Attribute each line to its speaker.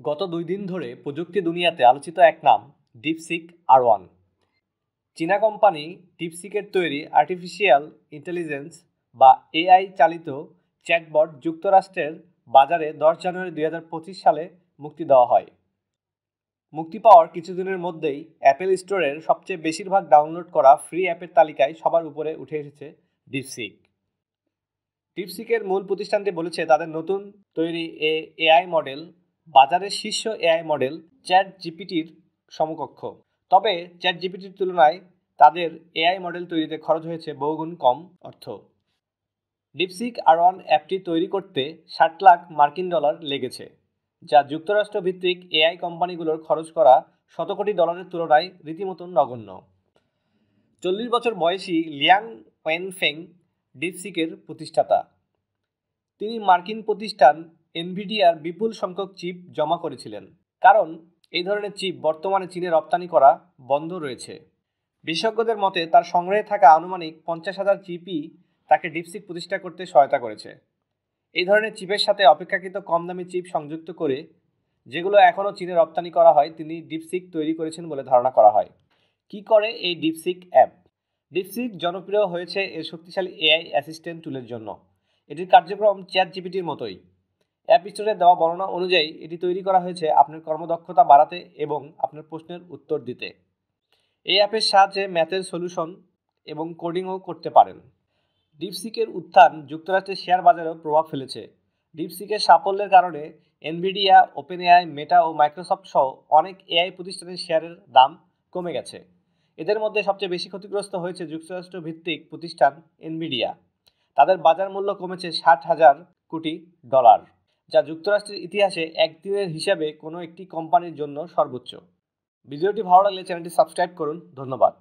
Speaker 1: গত ২ দিন ধরে প্রযুক্তি দুনিয়াতে আলোচিত এক নাম ডিপসিক আর1। চীনা কোম্পানি ডিপসিকের তৈরি আর্টিফিশিয়াল ইন্টেলিজেন্স বা এআই চালিত চ্যাটবট যুক্তরাষ্ট্রের বাজারে ১০ জানুয়ারি ২০২৫ সালে মুক্তি দেওয়া হয়। মুক্তি পাওয়ার কিছুদিনের মধ্যেই অ্যাপেল স্টোরের সবচেয়ে বেশিরভাগ ডাউনলোড করা ফ্রি অ্যাপের তালিকায় সবার উপরে উঠে এসেছে ডিপসিক। ডিপসিকের মূল প্রতিষ্ঠানটি বলেছে তাদের নতুন তৈরি এআই মডেল বাজারের শীর্ষ এআই মডেল চ্যাট জিপিটির সমকক্ষ। তবে চ্যাট জিপিটির তুলনায় তাদের এআই মডেল তৈরিতে খরচ হয়েছে বহুগুণ কম অর্থ। ডিপসিক আর1 অ্যাপটি তৈরি করতে $60 লাখ লেগেছে, যা যুক্তরাষ্ট্র ভিত্তিক এআই কোম্পানিগুলোর খরচ করা $100 কোটি তুলনায় রীতিমতো নগণ্য। 40 বছর বয়সী লিয়াং ওয়েনফেং ডিপসিকের প্রতিষ্ঠাতা। তিনি মার্কিন প্রতিষ্ঠান এনভিডিয়ার বিপুল সংখ্যক চিপ জমা করেছিলেন, কারণ এই ধরনের চিপ বর্তমানে চীনে রপ্তানি করা বন্ধ রয়েছে। বিশেষজ্ঞদের মতে তার সংগ্রহে থাকা আনুমানিক 50,000 চিপই তাকে ডিপসিক প্রতিষ্ঠা করতে সহায়তা করেছে। এই ধরনের চিপের সাথে অপেক্ষাকৃত কম দামি চিপ সংযুক্ত করে, যেগুলো এখনও চীনে রপ্তানি করা হয়, তিনি ডিপসিক তৈরি করেছেন বলে ধারণা করা হয়। কি করে এই ডিপসিক অ্যাপ? ডিপসিক জনপ্রিয় হয়েছে এর শক্তিশালী এআই অ্যাসিস্ট্যান্ট টুলের জন্য। এটির কার্যক্রম চ্যাট জিপিটির মতোই। অ্যাপ স্টোরে দেওয়া বর্ণনা অনুযায়ী এটি তৈরি করা হয়েছে আপনার কর্মদক্ষতা বাড়াতে এবং আপনার প্রশ্নের উত্তর দিতে। এই অ্যাপের সাহায্যে ম্যাথের সলিউশন এবং কোডিংও করতে পারেন। ডিপসিকের উত্থান যুক্তরাষ্ট্রের শেয়ার বাজারেও প্রভাব ফেলেছে। ডিপসিকের সাফল্যের কারণে এনভিডিয়া, ওপেনএআই, মেটা ও মাইক্রোসফট সহ অনেক এআই প্রতিষ্ঠানের শেয়ারের দাম কমে গেছে। এদের মধ্যে সবচেয়ে বেশি ক্ষতিগ্রস্ত হয়েছে যুক্তরাষ্ট্র ভিত্তিক প্রতিষ্ঠান এনভিডিয়া। তাদের বাজার মূল্য কমেছে $60,000 কোটি, যা যুক্তরাষ্ট্রের ইতিহাসে একদিনের হিসাবে কোনো একটি কোম্পানির জন্য সর্বোচ্চ। ভিডিওটি ভালো লাগলে চ্যানেলটি সাবস্ক্রাইব করুন। ধন্যবাদ।